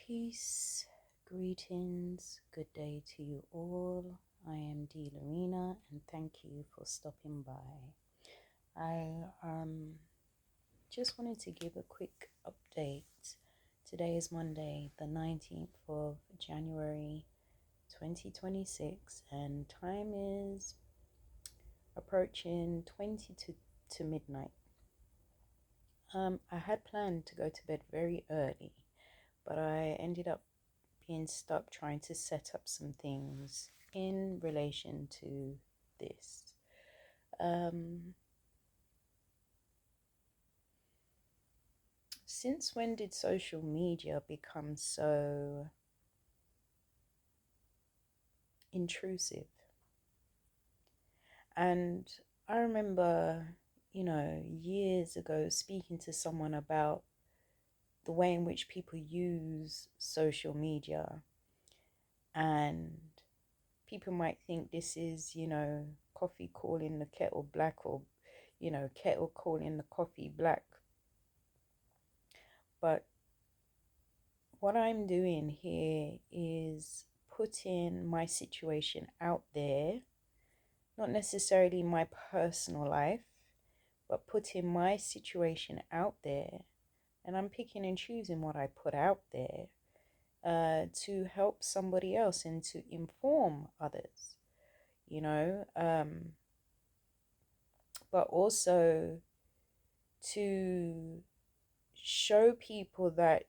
Peace, greetings, good day to you all. I am D.Lorina and thank you for stopping by. I just wanted to give a quick update. Today is Monday, the 19th of January 2026, and time is approaching 20 to midnight. I had planned to go to bed very early, but I ended up being stuck trying to set up some things in relation to this. Since when did social media become so intrusive? And I remember, years ago speaking to someone about the way in which people use social media, and people might think this is, coffee calling the kettle black, or, kettle calling the coffee black. But what I'm doing here is putting my situation out there, not necessarily my personal life, but putting my situation out there. And I'm picking and choosing what I put out there to help somebody else and to inform others, but also to show people that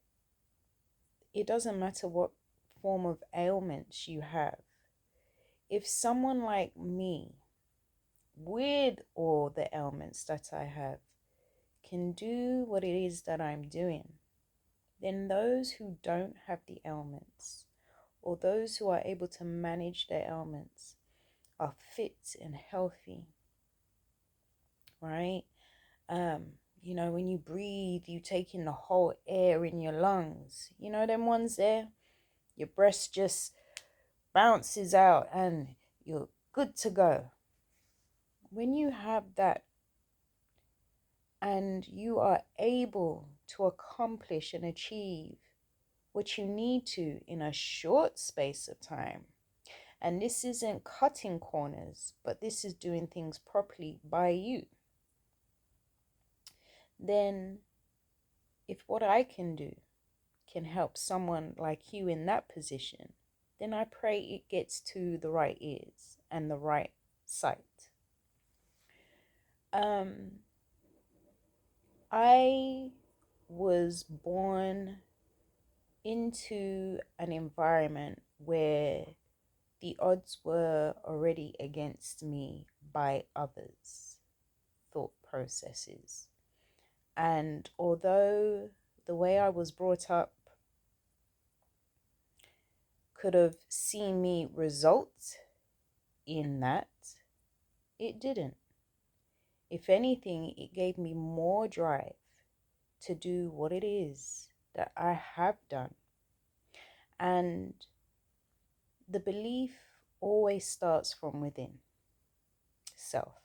it doesn't matter what form of ailments you have. If someone like me, with all the ailments that I have, can do what it is that I'm doing, then those who don't have the ailments, or those who are able to manage their ailments, are fit and healthy, right? When you breathe, you take in the whole air in your lungs. Them ones there, your breath just bounces out and you're good to go. When you have that and you are able to accomplish and achieve what you need to in a short space of time, and this isn't cutting corners, but this is doing things properly by you, then if what I can do can help someone like you in that position, then I pray it gets to the right ears and the right sight. I was born into an environment where the odds were already against me by others' thought processes. And although the way I was brought up could have seen me result in that, it didn't. If anything, it gave me more drive to do what it is that I have done. And the belief always starts from within self.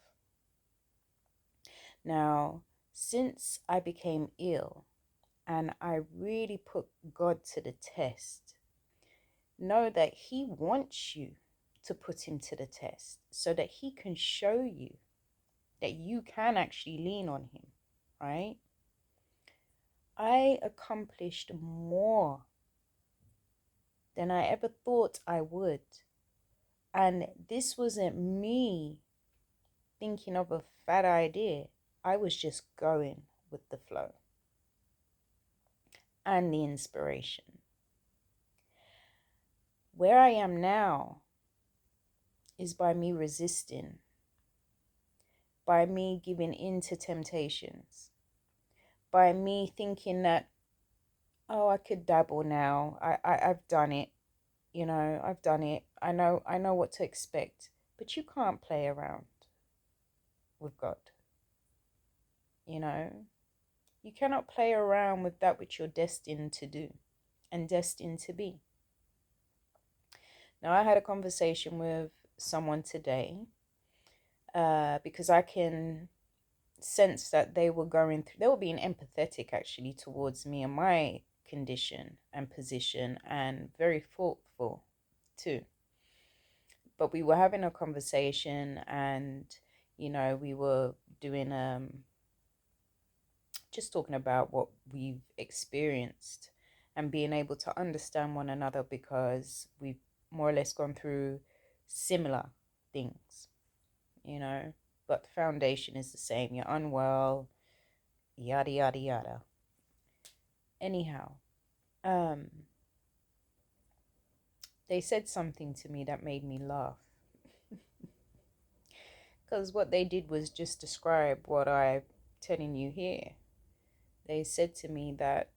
Now, since I became ill and I really put God to the test, know that He wants you to put Him to the test so that He can show you that you can actually lean on Him, right? I accomplished more than I ever thought I would. And this wasn't me thinking of a fat idea. I was just going with the flow and the inspiration. Where I am now is by me resisting, by me giving in to temptations, by me thinking that, oh, I could dabble now. I've done it. I've done it. I know what to expect. But you can't play around with God. You cannot play around with that which you're destined to do and destined to be. Now, I had a conversation with someone today because I can sense that they were being empathetic actually towards me and my condition and position, and very thoughtful too. But we were having a conversation, and we were doing just talking about what we've experienced and being able to understand one another, because we've more or less gone through similar things, but the foundation is the same. You're unwell, yada yada yada. Anyhow, um they said something to me that made me laugh, because what they did was just describe what I'm telling you here. They said to me that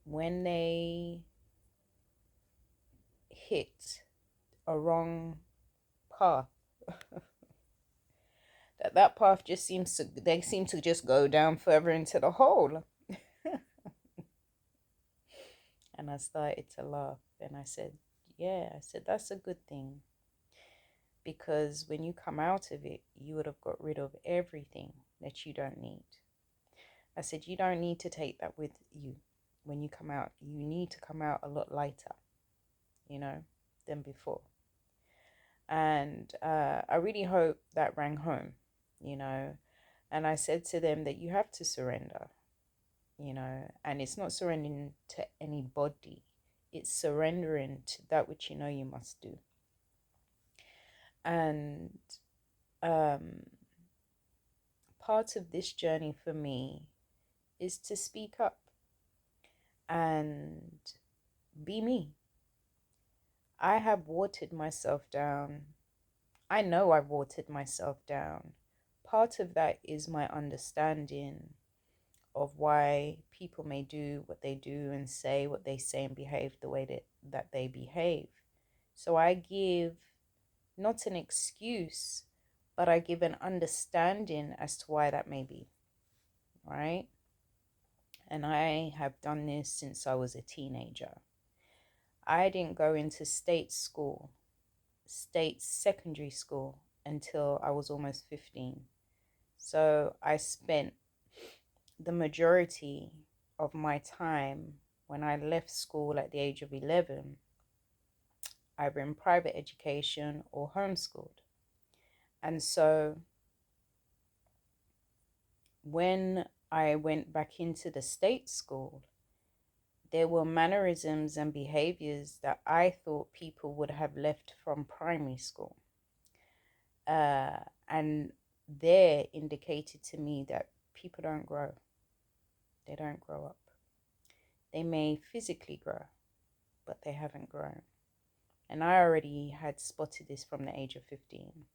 when they hit a wrong path, that path just seems to, they seem to just go down further into the hole. And I started to laugh, and I said, yeah, I said, that's a good thing, because when you come out of it, you would have got rid of everything that you don't need. I said, you don't need to take that with you when you come out. You need to come out a lot lighter, than before. And I really hope that rang home, And I said to them that you have to surrender, and it's not surrendering to anybody. It's surrendering to that which you must do. And part of this journey for me is to speak up and be me. I have watered myself down. I know I've watered myself down. Part of that is my understanding of why people may do what they do and say what they say and behave the way that they behave. So I give not an excuse, but I give an understanding as to why that may be, right? And I have done this since I was a teenager. I didn't go into state secondary school, until I was almost 15. So I spent the majority of my time, when I left school at the age of 11, either in private education or homeschooled. And so when I went back into the state school, there were mannerisms and behaviors that I thought people would have left from primary school. And there indicated to me that people don't grow. They don't grow up. They may physically grow, but they haven't grown. And I already had spotted this from the age of 15.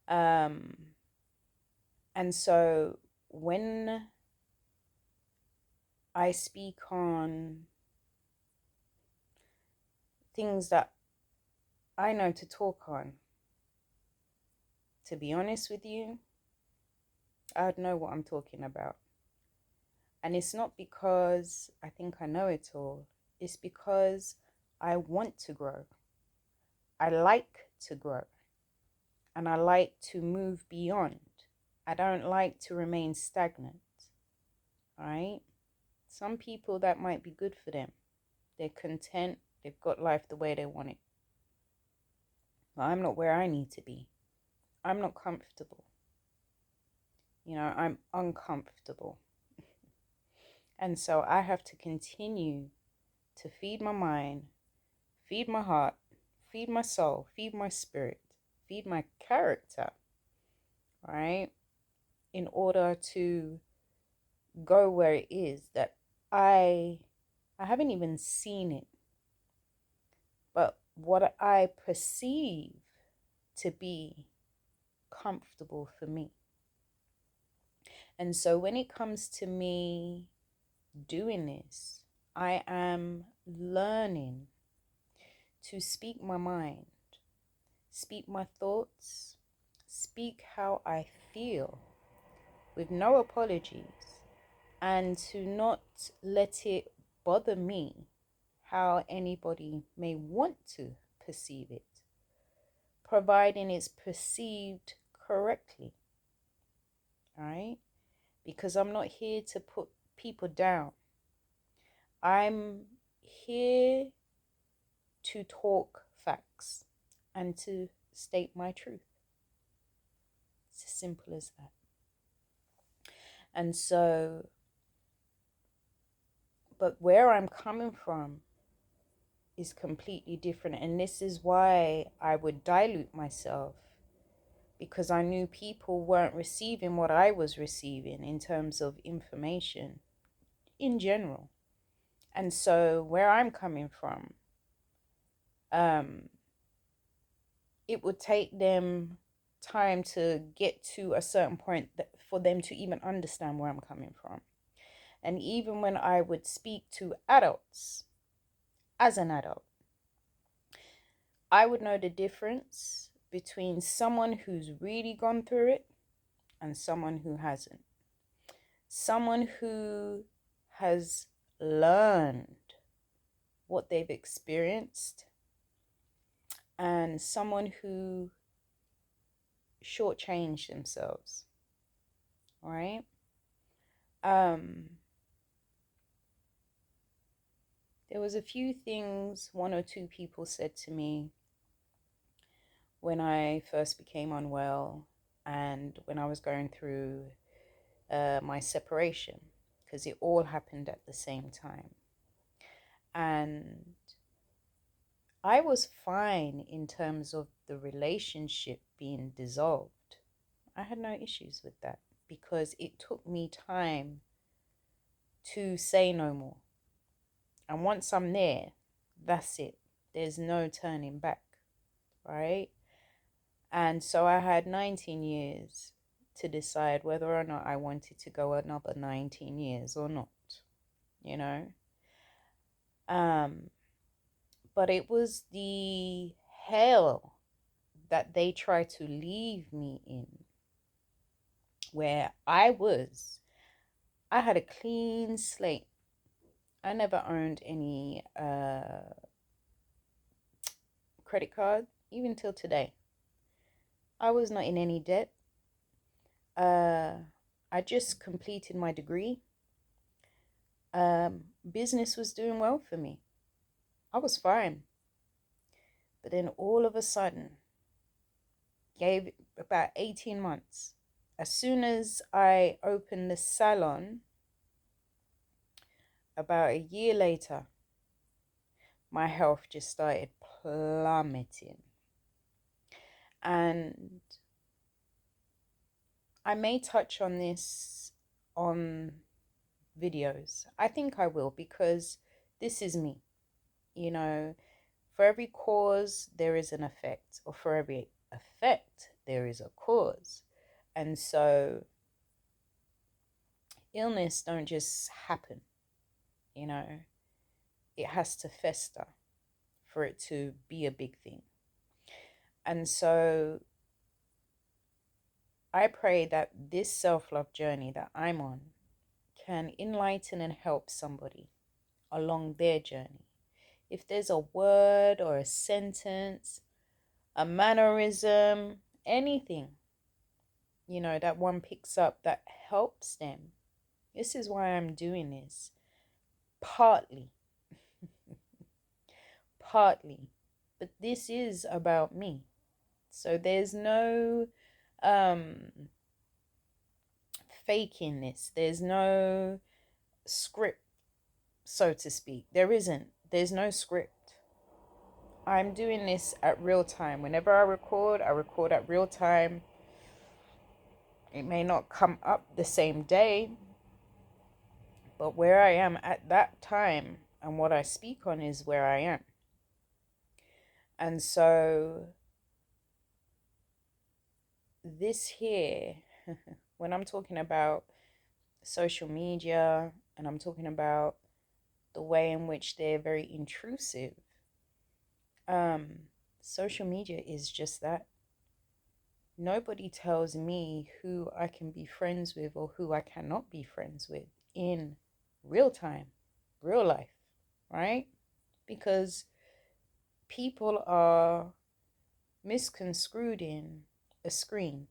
And so when I speak on things that I know to talk on, to be honest with you, I'd know what I'm talking about. And it's not because I think I know it all. It's because I want to grow. I like to grow. And I like to move beyond. I don't like to remain stagnant. Right? Some people, that might be good for them. They're content. They've got life the way they want it. But I'm not where I need to be. I'm not comfortable. I'm uncomfortable. And so I have to continue to feed my mind, feed my heart, feed my soul, feed my spirit, feed my character, right? In order to go where it is that I haven't even seen it, but what I perceive to be comfortable for me. And so when it comes to me doing this, I am learning to speak my mind, speak my thoughts, speak how I feel with no apologies, and to not let it bother me how anybody may want to perceive it, providing it's perceived correctly, right? Because I'm not here to put people down. I'm here to talk facts and to state my truth. It's as simple as that. And so, but where I'm coming from is completely different. And this is why I would dilute myself, because I knew people weren't receiving what I was receiving in terms of information in general. And so, where I'm coming from, um, it would take them time to get to a certain point for them to even understand where I'm coming from. And even when I would speak to adults, as an adult, I would know the difference between someone who's really gone through it and someone who hasn't. Someone who has learned what they've experienced and someone who shortchanged themselves, right? There was a few things one or two people said to me when I first became unwell and when I was going through my separation, because it all happened at the same time. And I was fine in terms of the relationship being dissolved. I had no issues with that because it took me time to say no more. And once I'm there, that's it. There's no turning back, right? And so I had 19 years to decide whether or not I wanted to go another 19 years or not, you know? But it was the hell that they tried to leave me in, where I had a clean slate. I never owned any credit card, even till today. I was not in any debt. I just completed my degree. Business was doing well for me. I was fine. But then all of a sudden, gave it about 18 months. As soon as I opened the salon, about a year later, my health just started plummeting. And I may touch on this on videos. I think I will, because this is me. You know, for every cause, there is an effect, or for every effect, there is a cause. And so illness don't just happen, you know, it has to fester for it to be a big thing. And so I pray that this self-love journey that I'm on can enlighten and help somebody along their journey. If there's a word or a sentence, a mannerism, anything, you know, that one picks up that helps them. This is why I'm doing this. Partly. Partly. But this is about me. So there's no faking this. There's no script, so to speak. There isn't. There's no script. I'm doing this at real time. Whenever I record at real time. It may not come up the same day, but where I am at that time and what I speak on is where I am. And so this here, when I'm talking about social media and I'm talking about the way in which they're very intrusive, social media is just that. Nobody tells me who I can be friends with or who I cannot be friends with in real time, real life, right? Because people are misconstrued in a screen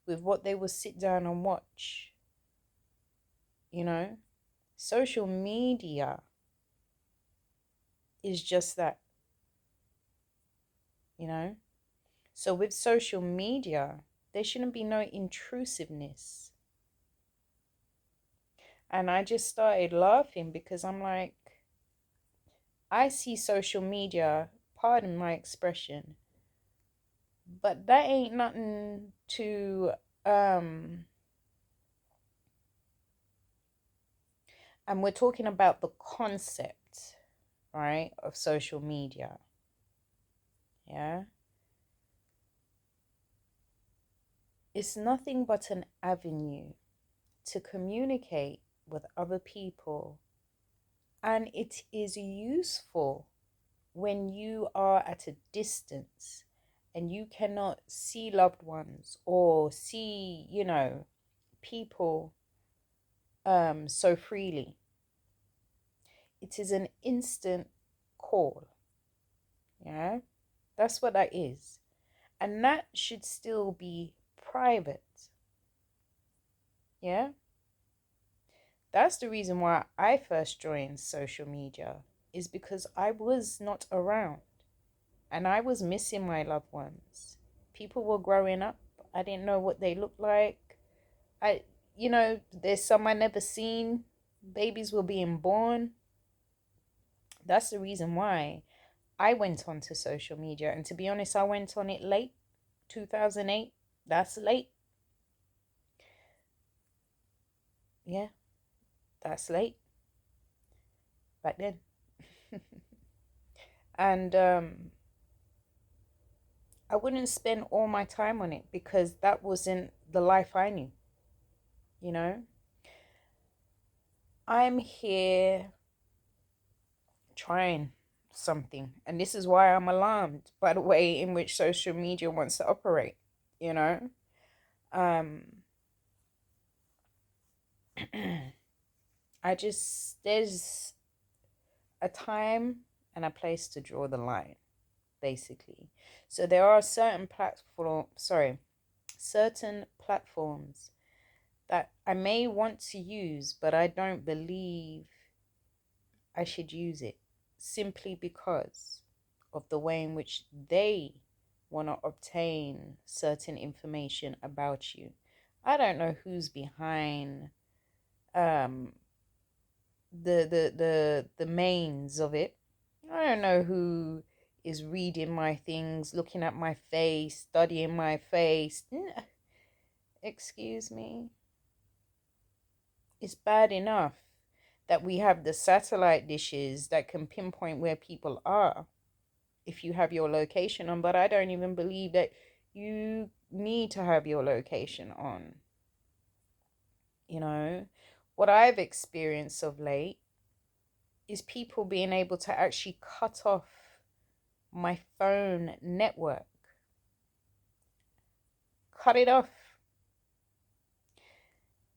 with what they will sit down and watch, you know? Social media is just that, you know? So with social media, there shouldn't be no intrusiveness. And I just started laughing because I'm like, I see social media, pardon my expression, but that ain't nothing to and we're talking about the concept, right, of social media. Yeah. It's nothing but an avenue to communicate with other people. And it is useful when you are at a distance and you cannot see loved ones or see, people so freely. It is an instant call. Yeah. That's what that is. And that should still be private. Yeah. That's the reason why I first joined social media, is because I was not around and I was missing my loved ones. People were growing up. I didn't know what they looked like. I, there's some I never seen. Babies were being born. That's the reason why I went onto social media. And to be honest, I went on it late, 2008. That's late. Yeah, that's late back then. And I wouldn't spend all my time on it because that wasn't the life I knew, you know? I'm here trying something. And this is why I'm alarmed by the way in which social media wants to operate, you know? Um there's a time and a place to draw the line, basically. So there are certain platforms that I may want to use, but I don't believe I should use it simply because of the way in which they want to obtain certain information about you. I don't know who's behind um the mains of it. I don't know who is reading my things, looking at my face, studying my face. Excuse me. It's bad enough that we have the satellite dishes that can pinpoint where people are if you have your location on, but I don't even believe that you need to have your location on. You know, what I've experienced of late is people being able to actually cut off my phone network, cut it off.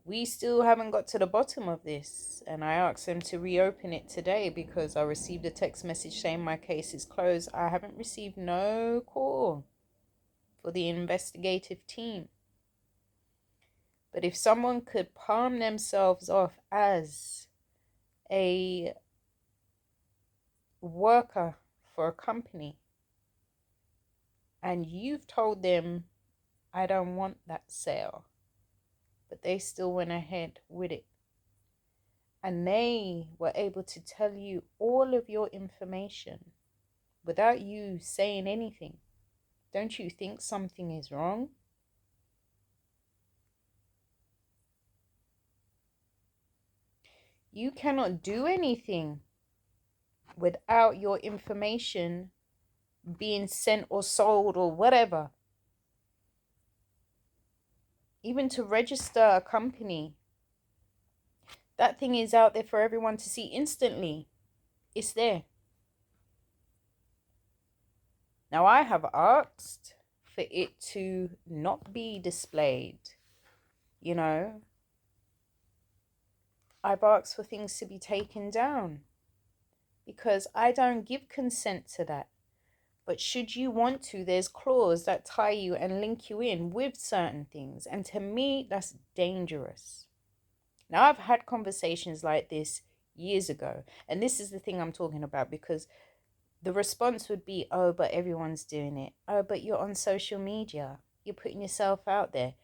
We still haven't got to the bottom of this, and I asked them to reopen it today because I received a text message saying my case is closed. I haven't received no call for the investigative team. But if someone could palm themselves off as a worker for a company and you've told them, I don't want that sale, but they still went ahead with it, and they were able to tell you all of your information without you saying anything, don't you think something is wrong? You cannot do anything without your information being sent or sold or whatever. Even to register a company, that thing is out there for everyone to see instantly. It's there. Now, I have asked for it to not be displayed, you know. I've asked for things to be taken down because I don't give consent to that. But should you want to, there's clauses that tie you and link you in with certain things. And to me, that's dangerous. Now, I've had conversations like this years ago, and this is the thing I'm talking about, because the response would be, oh, but everyone's doing it. Oh, but you're on social media. You're putting yourself out there.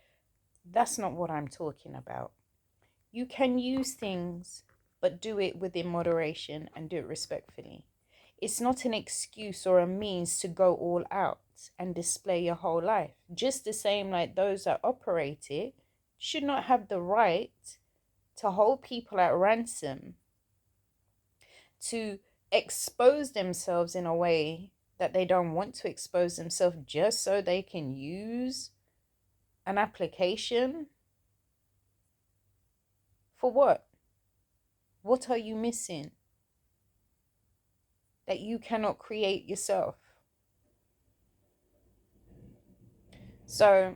That's not what I'm talking about. You can use things, but do it within moderation and do it respectfully. It's not an excuse or a means to go all out and display your whole life. Just the same, like those that operate it should not have the right to hold people at ransom, to expose themselves in a way that they don't want to expose themselves just so they can use an application. For what? What are you missing that you cannot create yourself? So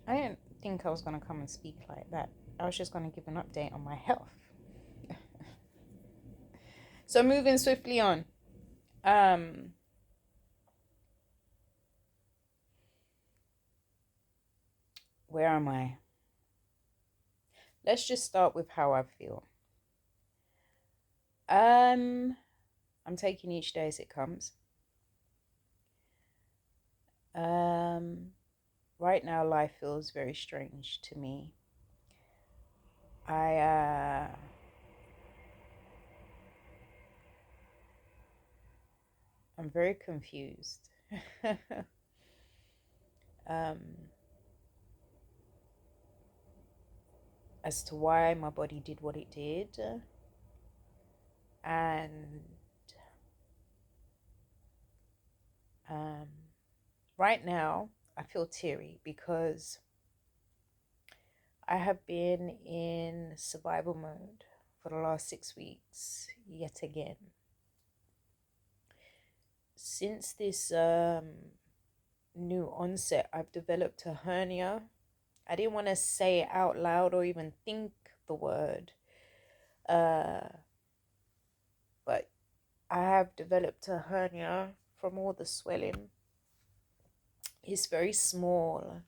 I didn't think I was going to come and speak like that. I was just going to give an update on my health. So moving swiftly on. Um, where am I? Let's just start with how I feel. I'm taking each day as it comes. Um, right now, life feels very strange to me. I'm very confused. um, as to why my body did what it did, and um, right now I feel teary because I have been in survival mode for the last 6 weeks yet again. Since this new onset, I've developed a hernia. I didn't want to say it out loud or even think the word, but I have developed a hernia from all the swelling. It's very small,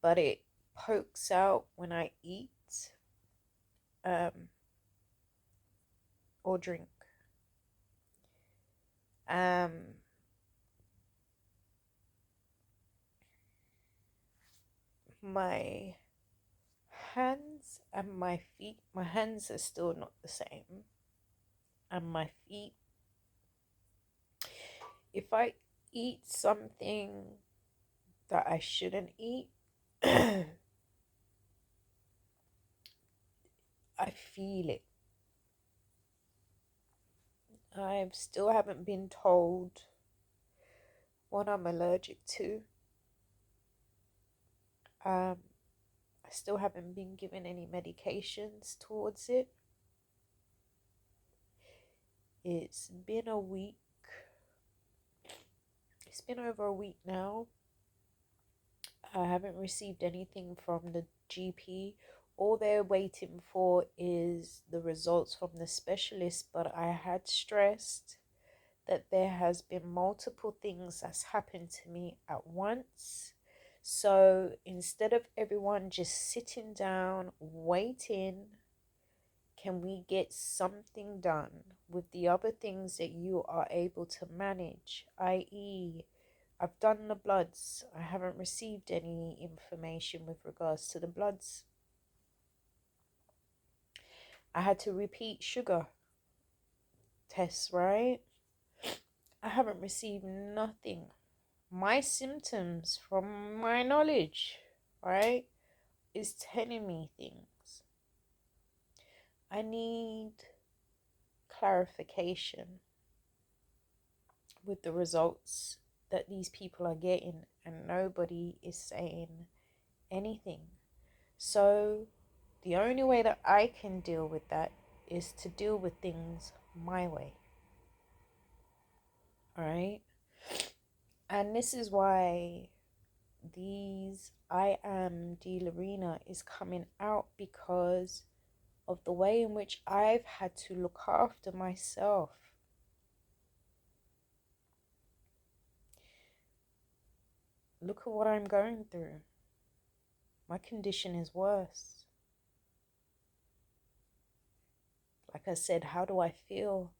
but it pokes out when I eat um, or drink. Um, my hands and my feet, my hands are still not the same. And my feet, if I eat something that I shouldn't eat, I feel it. I still haven't been told what I'm allergic to. Um, I still haven't been given any medications towards it. It's been a week. It's been over a week now. I haven't received anything from the GP. All they're waiting for is the results from the specialist, but I had stressed that there has been multiple things that's happened to me at once. So instead of everyone just sitting down waiting, can we get something done with the other things that you are able to manage, i.e., I've done the bloods. I haven't received any information with regards to the bloods. I had to repeat sugar tests, right? I haven't received nothing. My symptoms, from my knowledge, right, is telling me things. I need clarification with the results that these people are getting, and nobody is saying anything. So the only way that I can deal with that is to deal with things my way. All right. And this is why these I am D.Lorina is coming out, because of the way in which I've had to look after myself. Look at what I'm going through. My condition is worse. Like I said, how do I feel?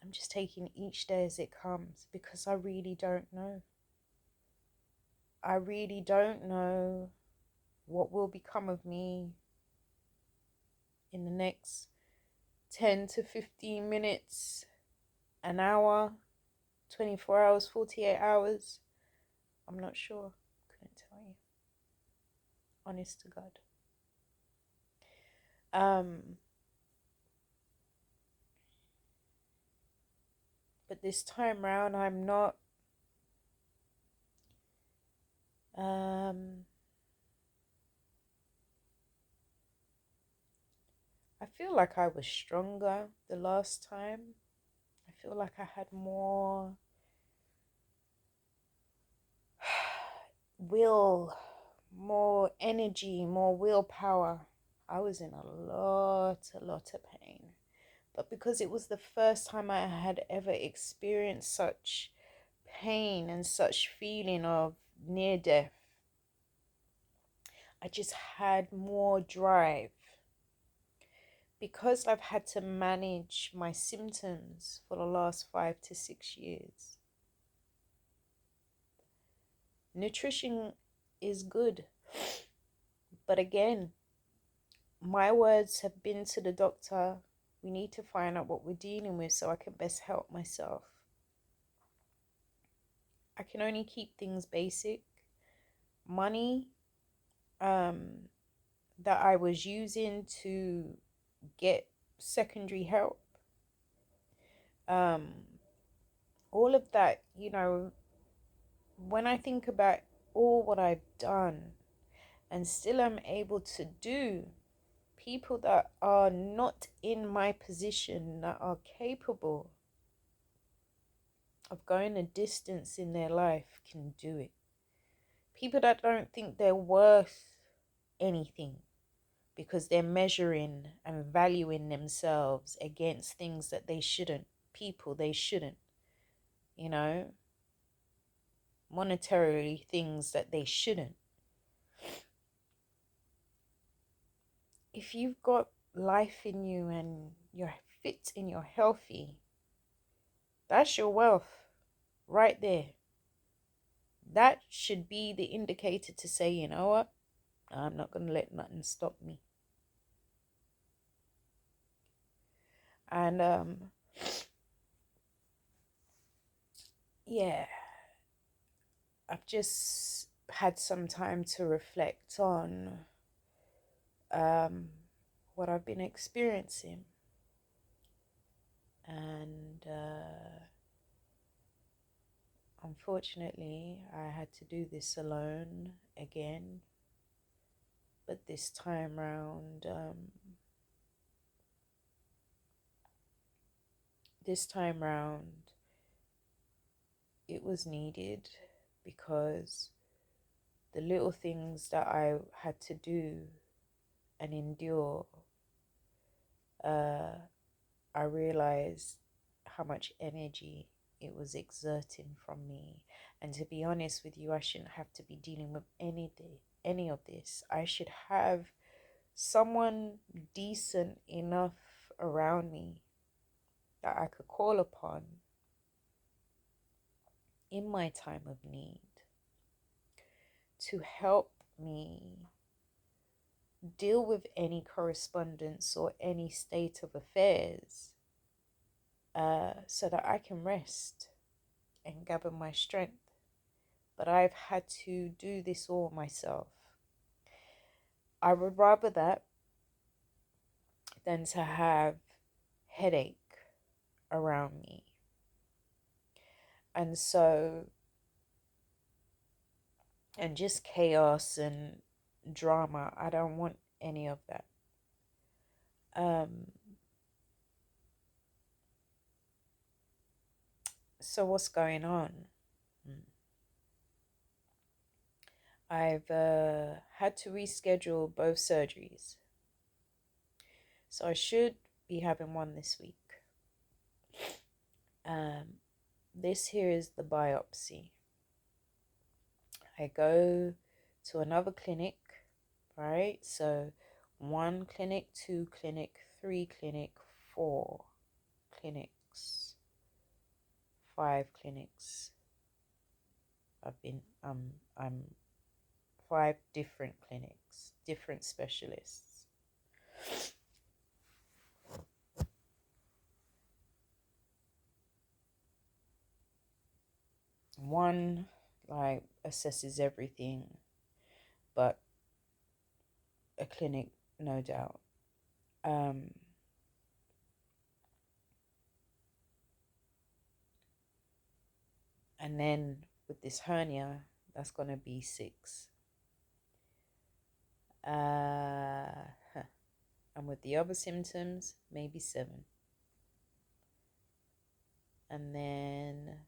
I'm just taking each day as it comes because I really don't know. I really don't know what will become of me in the next 10 to 15 minutes, an hour, 24 hours, 48 hours. I'm not sure. Couldn't tell you. Honest to God. But this time round, I'm not. I feel like I was stronger the last time. I feel like I had more will, more energy, more willpower. I was in a lot of pain. But because it was the first time I had ever experienced such pain and such feeling of near death, I just had more drive. Because I've had to manage my symptoms for the last 5 to 6 years. Nutrition is good. But again, my words have been to the doctor, we need to find out what we're dealing with so I can best help myself. I can only keep things basic. Money that I was using to get secondary help, all of that, when I think about all what I've done and still am able to do, people that are not in my position, that are capable of going a distance in their life, can do it. People that don't think they're worth anything because they're measuring and valuing themselves against things that they shouldn't, people they shouldn't, monetarily things that they shouldn't. If you've got life in you and you're fit and you're healthy, that's your wealth right there. That should be the indicator to say, you know what, I'm not going to let nothing stop me. And yeah, I've just had some time to reflect on what I've been experiencing. And unfortunately, I had to do this alone again. But this time round, it was needed because the little things that I had to do and endure, I realized how much energy it was exerting from me. And to be honest with you, I shouldn't have to be dealing with any of this. I should have someone decent enough around me that I could call upon in my time of need to help me deal with any correspondence or any state of affairs, so that I can rest and gather my strength. But I've had to do this all myself. I would rather that than to have headache around me. And just chaos and drama. I don't want any of that. So what's going on? I've had to reschedule both surgeries. So I should be having one this week. This here is the biopsy. I go to another clinic, right? So 1 clinic, 2 clinic, 3 clinic, 4 clinics, 5 clinics. I'm 5 different clinics, different specialists. One like assesses everything, but a clinic, no doubt. And then with this hernia, that's gonna be 6. And with the other symptoms, maybe 7. And then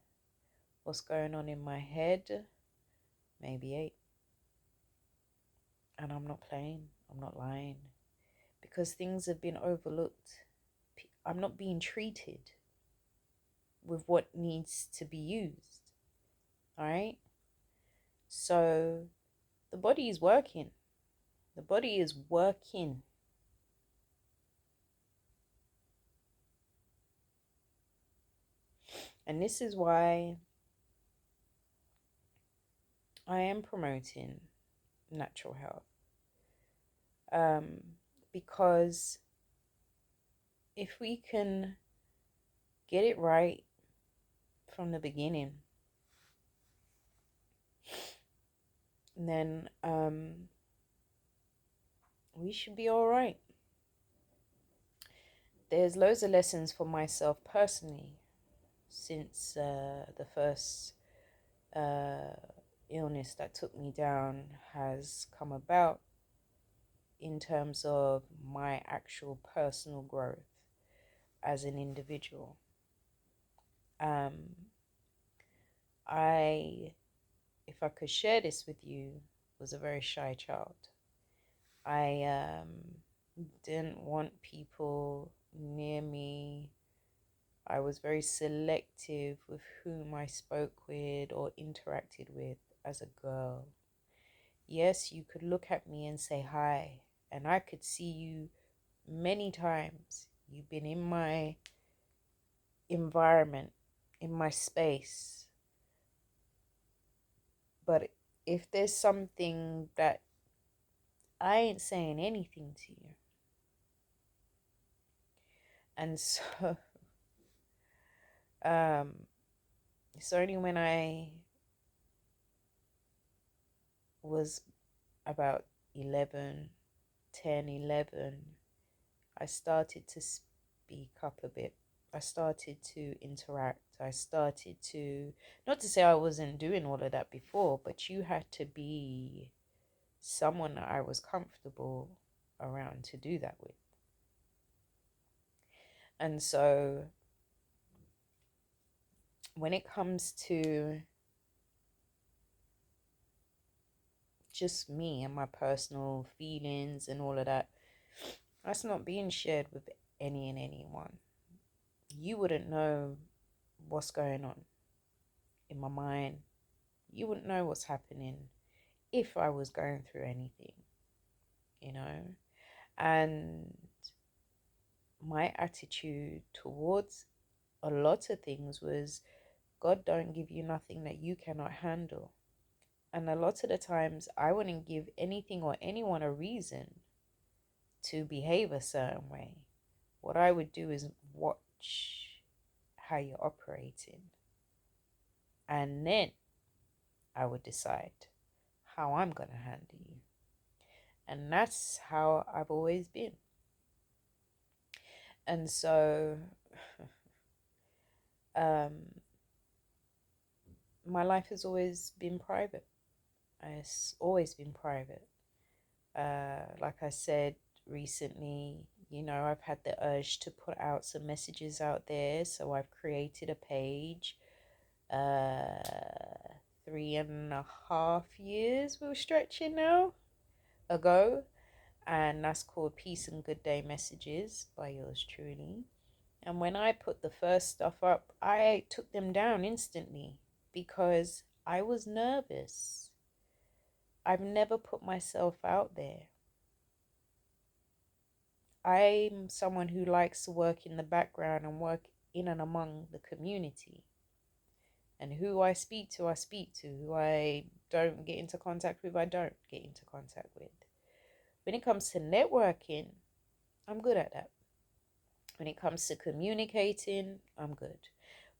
what's going on in my head, maybe 8. And I'm not playing, I'm not lying, because things have been overlooked. I'm not being treated with what needs to be used. All right. So the body is working. The body is working. And this is why I am promoting natural health. Because if we can get it right from the beginning, then we should be all right. There's loads of lessons for myself personally since the first illness that took me down has come about, in terms of my actual personal growth as an individual. I, if I could share this with you, was a very shy child. I didn't want people near me. I was very selective with whom I spoke with or interacted with as a girl. Yes, you could look at me and say hi, and I could see you many times. You've been in my environment, in my space. But if there's something that I ain't saying anything to you. And so it's only when I was about 11, 10, 11, I started to speak up a bit. I started to interact. I started to, not to say I wasn't doing all of that before, but you had to be someone that I was comfortable around to do that with. And so when it comes to just me and my personal feelings and all of that, that's not being shared with any and anyone. You wouldn't know what's going on in my mind. You wouldn't know what's happening if I was going through anything, you know? And my attitude towards a lot of things was, God don't give you nothing that you cannot handle. And a lot of the times I wouldn't give anything or anyone a reason to behave a certain way. What I would do is watch how you're operating. And then I would decide how I'm going to handle you. And that's how I've always been. And so my life has always been private. It's always been private. Like I said recently, you know, I've had the urge to put out some messages out there. So I've created a page. 3.5 years we were stretching now ago. And that's called Peace and Good Day Messages by yours truly. And when I put the first stuff up, I took them down instantly because I was nervous. I've never put myself out there. I'm someone who likes to work in the background and work in and among the community. And who I speak to, I speak to. Who I don't get into contact with, I don't get into contact with. When it comes to networking, I'm good at that. When it comes to communicating, I'm good.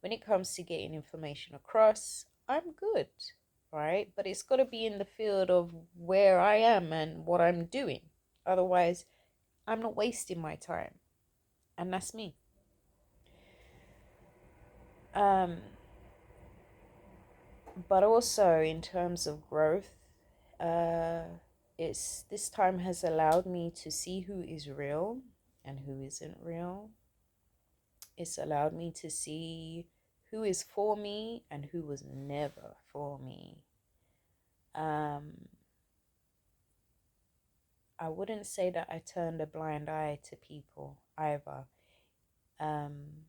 When it comes to getting information across, I'm good, right? But it's got to be in the field of where I am and what I'm doing. Otherwise, I'm not wasting my time. And that's me. Um, but also in terms of growth, uh, it's this time has allowed me to see who is real and who isn't real. It's allowed me to see who is for me and who was never for me. Um, I wouldn't say that I turned a blind eye to people either. Um,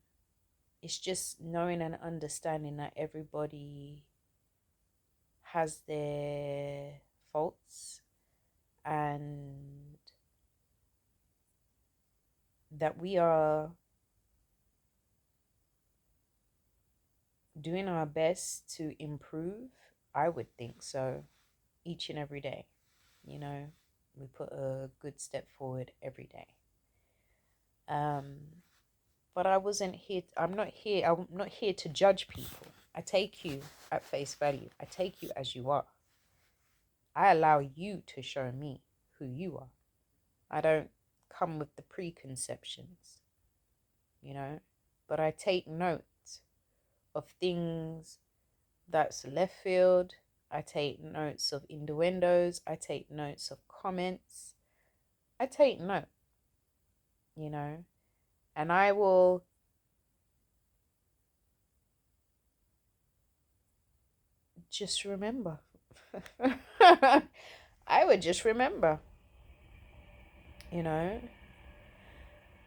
it's just knowing and understanding that everybody has their faults and that we are doing our best to improve. I would think so, each and every day. You know, we put a good step forward every day. Um, but I'm not here to judge people. I take you at face value. I take you as you are. I allow you to show me who you are. I don't come with the preconceptions, you know, but I take note of things that's left field. I take notes of innuendos. I take notes of comments. I take note, you know, and I will just remember. I would just remember, you know.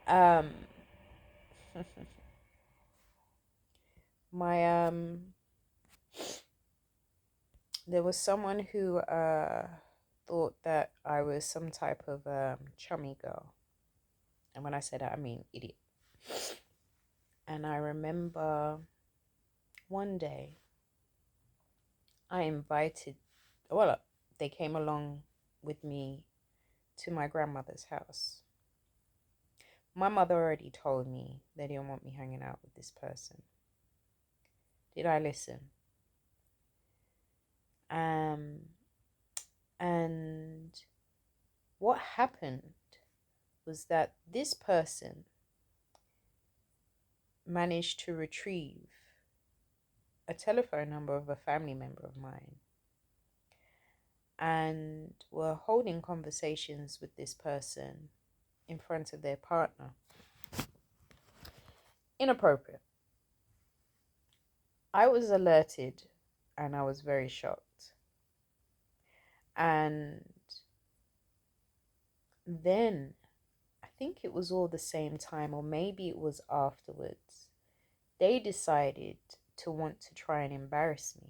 Um, my there was someone who thought that I was some type of chummy girl, and when I say that, I mean idiot. And I remember one day I invited, well, they came along with me to my grandmother's house. My mother already told me they didn't want me hanging out with this person. Did I listen? Um, and what happened was that this person managed to retrieve a telephone number of a family member of mine and were holding conversations with this person in front of their partner. Inappropriate. I was alerted and I was very shocked. And then I think it was all the same time, or maybe it was afterwards, they decided to want to try and embarrass me.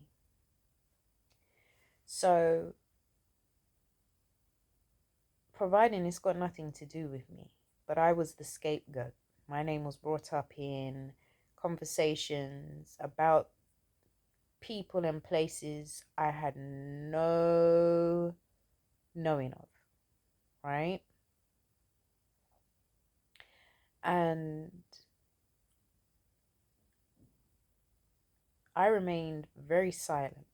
So, providing it's got nothing to do with me, but I was the scapegoat. My name was brought up in conversations about people and places I had no knowing of, right? And I remained very silent.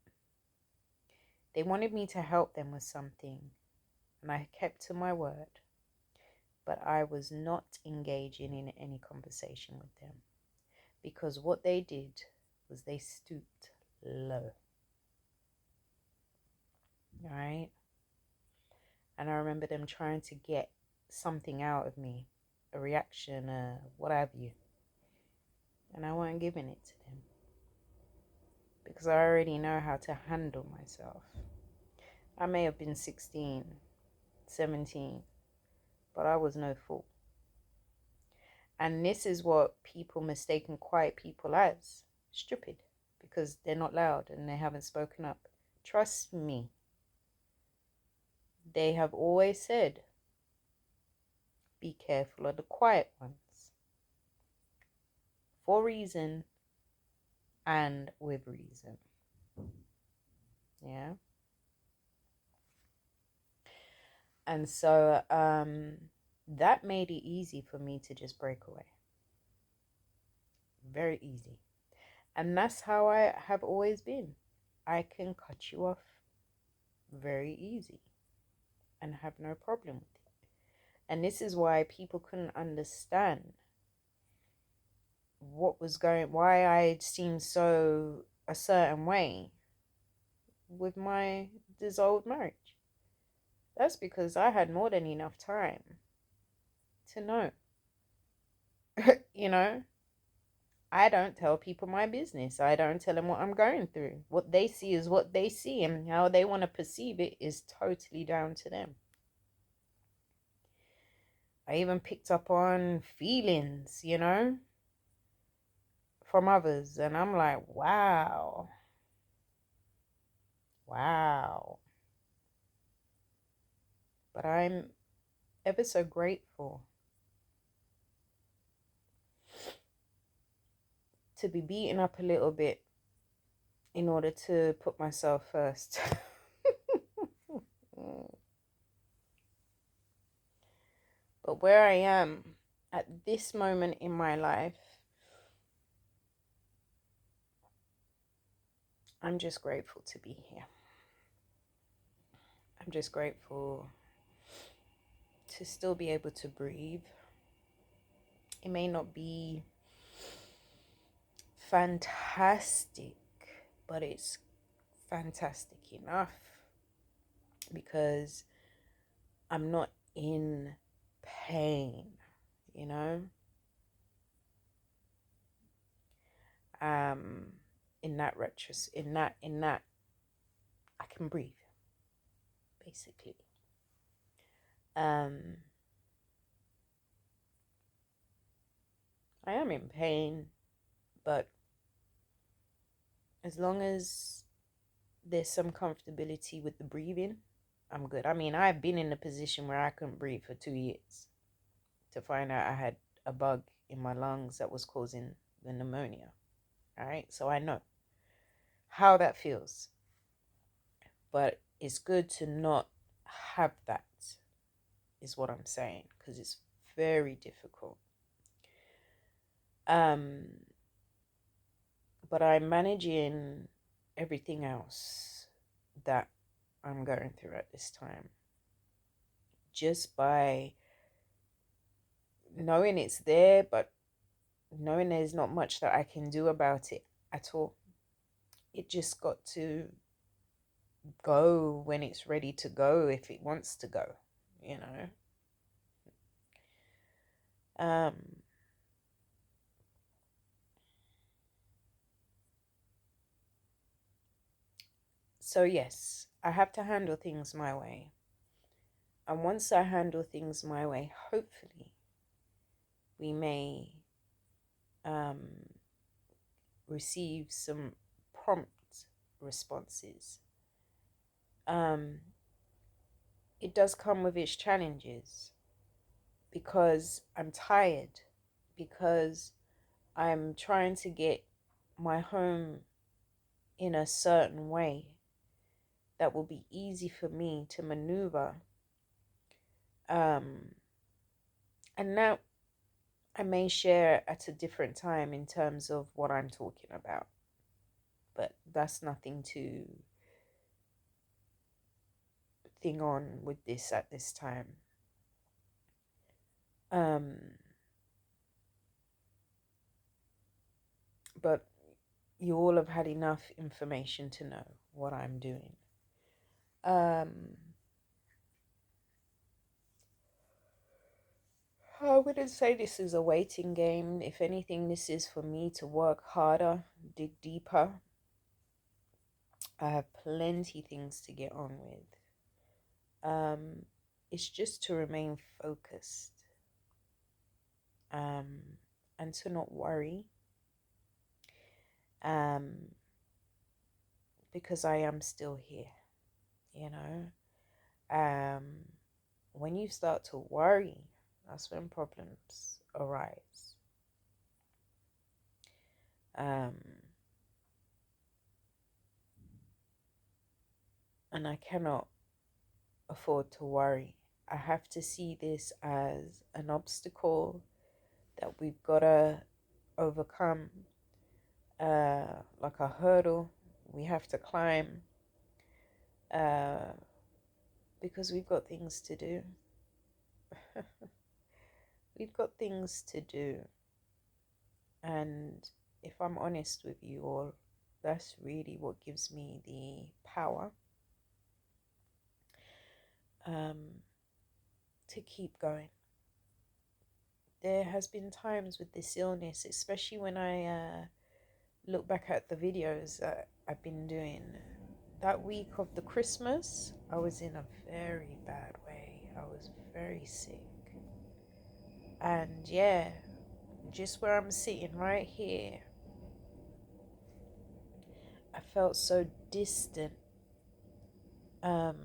They wanted me to help them with something, and I kept to my word, but I was not engaging in any conversation with them because what they did was they stooped low, right? And I remember them trying to get something out of me, a reaction, what have you, and I wasn't giving it to them because I already know how to handle myself. I may have been 16, 17, but I was no fool. And this is what people mistaken quiet people as stupid because they're not loud and they haven't spoken up. Trust me, they have always said be careful of the quiet ones. For reason and with reason. Yeah. And so that made it easy for me to just break away. Very easy. And that's how I have always been. I can cut you off very easy and have no problem with it. And this is why people couldn't understand why I seemed so a certain way with my dissolved marriage. That's because I had more than enough time to know. You know, I don't tell people my business. I don't tell them what I'm going through. What they see is what they see, and how they want to perceive it is totally down to them. I even picked up on feelings, from others, and I'm like, wow, wow. But I'm ever so grateful to be beaten up a little bit in order to put myself first. But where I am at this moment in my life, I'm just grateful to be here. I'm just grateful to still be able to breathe. It may not be fantastic, but it's fantastic enough because I'm not in pain, you know? In that I can breathe, basically. I am in pain, but as long as there's some comfortability with the breathing, I'm good. I mean, I've been in a position where I couldn't breathe for 2 years to find out I had a bug in my lungs that was causing the pneumonia. All right, so I know how that feels, but it's good to not have that, is what I'm saying, because it's very difficult. But I'm managing everything else that I'm going through at this time just by knowing it's there, but knowing there's not much that I can do about it at all. It just got to go when it's ready to go, if it wants to go, you know. So yes, I have to handle things my way. And once I handle things my way, hopefully we may receive some prompt responses. It does come with its challenges because I'm tired, because I'm trying to get my home in a certain way that will be easy for me to maneuver. And now I may share at a different time in terms of what I'm talking about, but that's nothing to thing on with this at this time. But you all have had enough information to know what I'm doing. I wouldn't say this is a waiting game. If anything, this is for me to work harder, dig deeper. I have plenty things to get on with. It's just to remain focused, and to not worry, because I am still here, you know. When you start to worry That's when problems arise. Um, and I cannot afford to worry. I have to see this as an obstacle that we've got to overcome, like a hurdle we have to climb, uh, because we've got things to do. We've got things to do. And if I'm honest with you all, that's really what gives me the power um, to keep going. There has been times with this illness, especially when I look back at the videos that I've been doing. That week of the Christmas, I was in a very bad way. I was very sick. And yeah, just where I'm sitting right here, I felt so distant, um,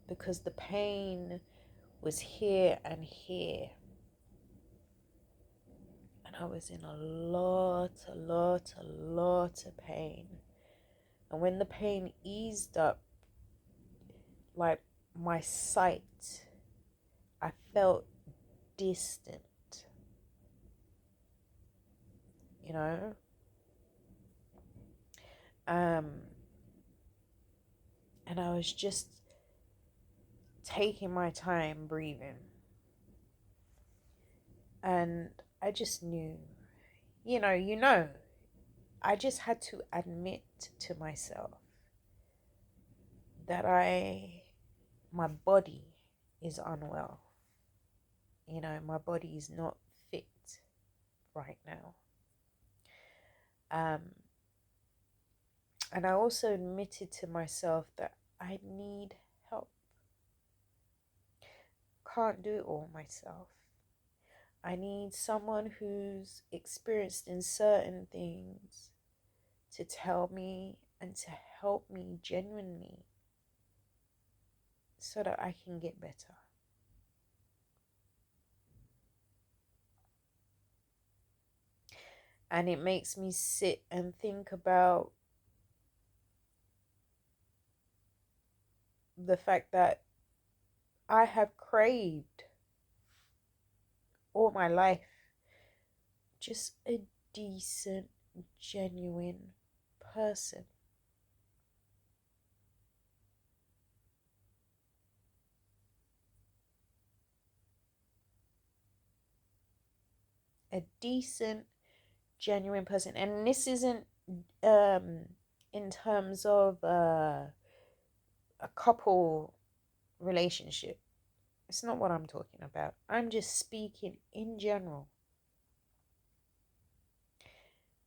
because the pain was here and here. And I was in a lot of pain. And when the pain eased up, like my sight, I felt distant, you know? Um, and I was just taking my time breathing. And I just knew, I just had to admit to myself that my body is unwell. My body is not fit right now. Um, and I also admitted to myself that I need help. Can't do it all myself. I need someone who's experienced in certain things to tell me and to help me genuinely so that I can get better. And it makes me sit and think about the fact that I have craved all my life just a decent, genuine person. A decent, genuine person. And this isn't um in terms of a couple relationship. It's not what I'm talking about. I'm just speaking in general.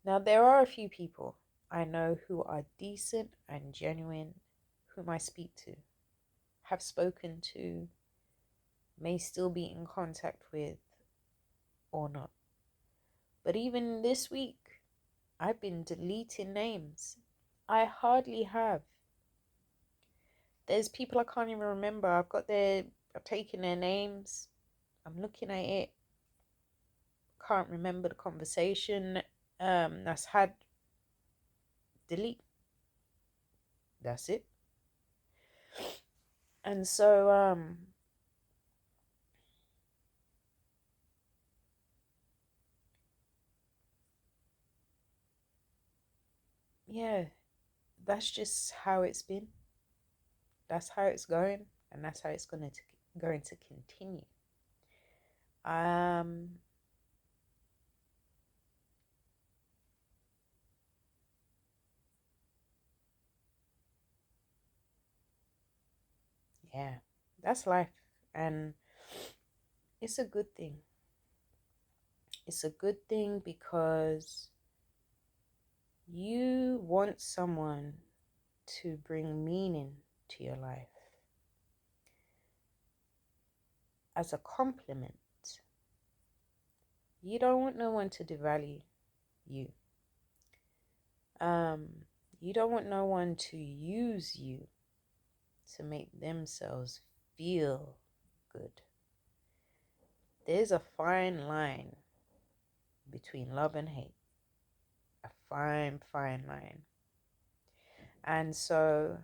Now, there are a few people I know who are decent and genuine, whom I speak to, have spoken to, may still be in contact with, or not. But even this week, I've been deleting names. I hardly have. There's people I can't even remember. I've taken their names. I'm looking at it. Can't remember the conversation that's had. Delete. That's it. And so yeah, that's just how it's been. That's how it's going, and that's how it's going to continue. Um, yeah, that's life, and it's a good thing. It's a good thing because you want someone to bring meaning to your life as a compliment. You don't want no one to devalue you. Um, you don't want no one to use you to make themselves feel good. There's a fine line between love and hate. A fine, fine line. And so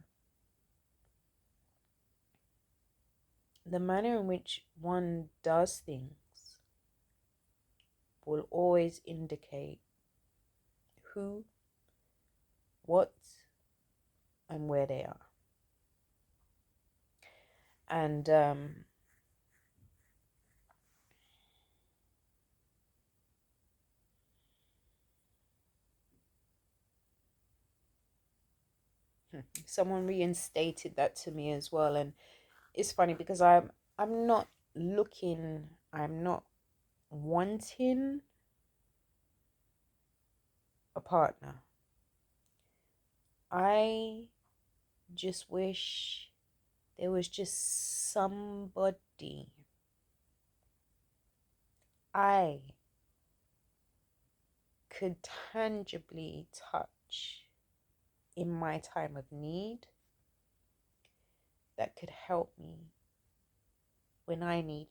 the manner in which one does things will always indicate who, what, and where they are. And someone reinstated that to me as well. And it's funny because I'm not looking, I'm not wanting a partner. I just wish there was just somebody I could tangibly touch in my time of need that could help me when I need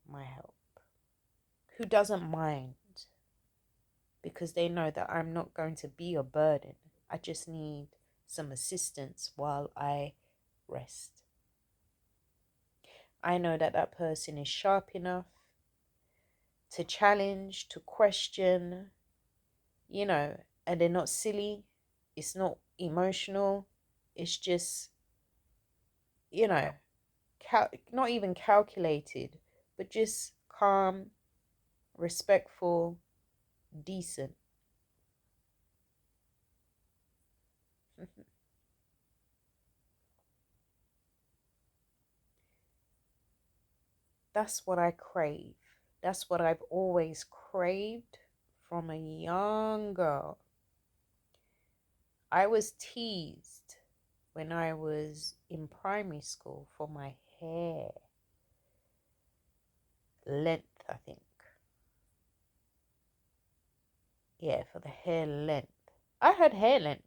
my help. Who doesn't mind because they know that I'm not going to be a burden. I just need some assistance while I rest. I know that that person is sharp enough to challenge, to question, you know, and they're not silly. It's not emotional. It's just, you know, not even calculated, but just calm, respectful, decent. That's what I crave. That's what I've always craved from a young girl. I was teased when I was in primary school for my hair length, I think. Yeah, for the hair length. I had hair length.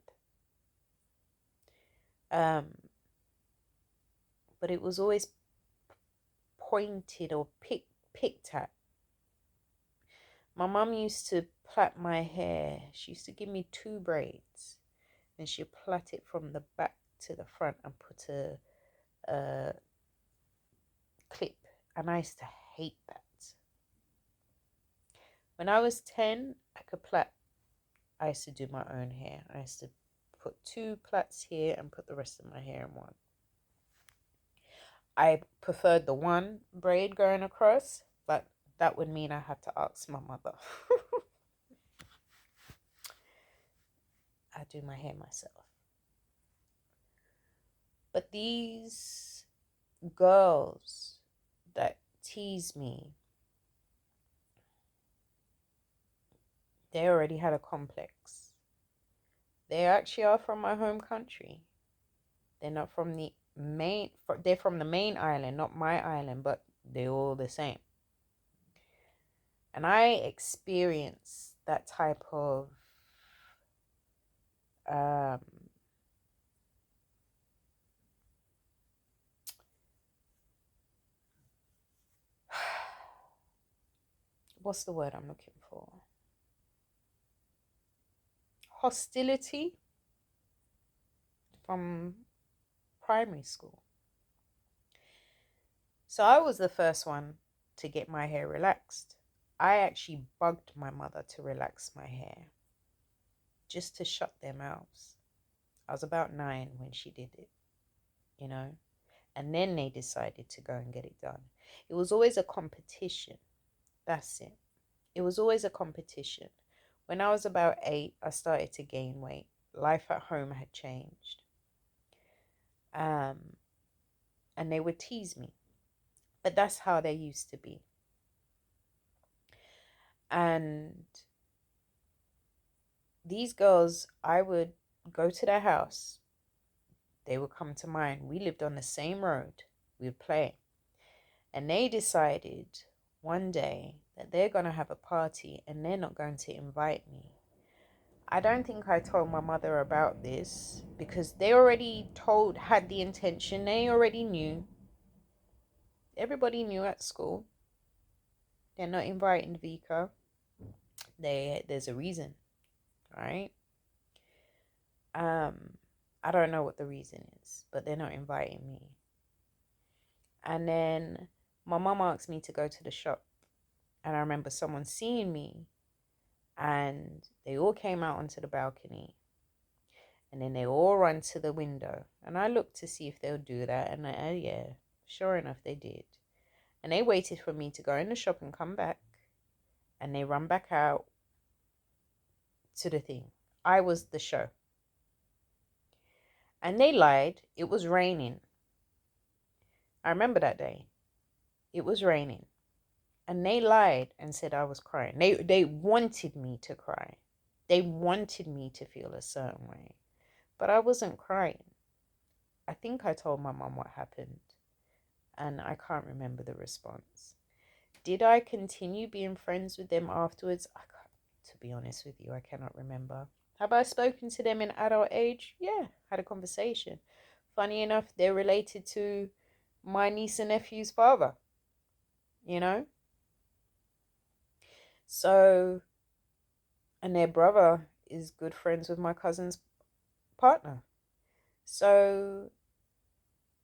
Um, but it was always pointed or picked at. My mum used to plait my hair. She used to give me two braids, and she'd plait it from the back to the front and put a clip. And I used to hate that. When I was 10, I could plait. I used to do my own hair. I used to put two plaits here and put the rest of my hair in one. I preferred the one braid going across, but that would mean I had to ask my mother. I do my hair myself. But these girls that tease me, they already had a complex. They actually are from my home country. They're not from the main, they're from the main island, not my island, but they're all the same. And I experienced that type of um, what's the word I'm looking for? Hostility from primary school. So I was the first one to get my hair relaxed. I actually bugged my mother to relax my hair just to shut their mouths. I was about 9 when she did it, you know, and then they decided to go and get it done. It was always a competition. That's it. It was always a competition. When I was about 8, I started to gain weight. Life at home had changed. And they would tease me. But that's how they used to be. And these girls, I would go to their house. They would come to mine. We lived on the same road. We would play. And they decided one day that they're going to have a party and they're not going to invite me. I don't think I told my mother about this because they already had the intention. They already knew. Everybody knew at school. They're not inviting Vika. There's a reason, right? Um, I don't know what the reason is, but they're not inviting me. And then my mum asked me to go to the shop, and I remember someone seeing me, and they all came out onto the balcony, and then they all ran to the window, and I looked to see if they'll do that, and yeah, sure enough, they did. And they waited for me to go in the shop and come back, and they run back out to the thing. I was the show. And they lied. It was raining. I remember that day. It was raining. And they lied and said I was crying. They wanted me to cry. They wanted me to feel a certain way. But I wasn't crying. I think I told my mum what happened. And I can't remember the response. Did I continue being friends with them afterwards? To be honest with you, I cannot remember. Have I spoken to them in adult age? Yeah, had a conversation. Funny enough, they're related to my niece and nephew's father, you know? So, and their brother is good friends with my cousin's partner. So,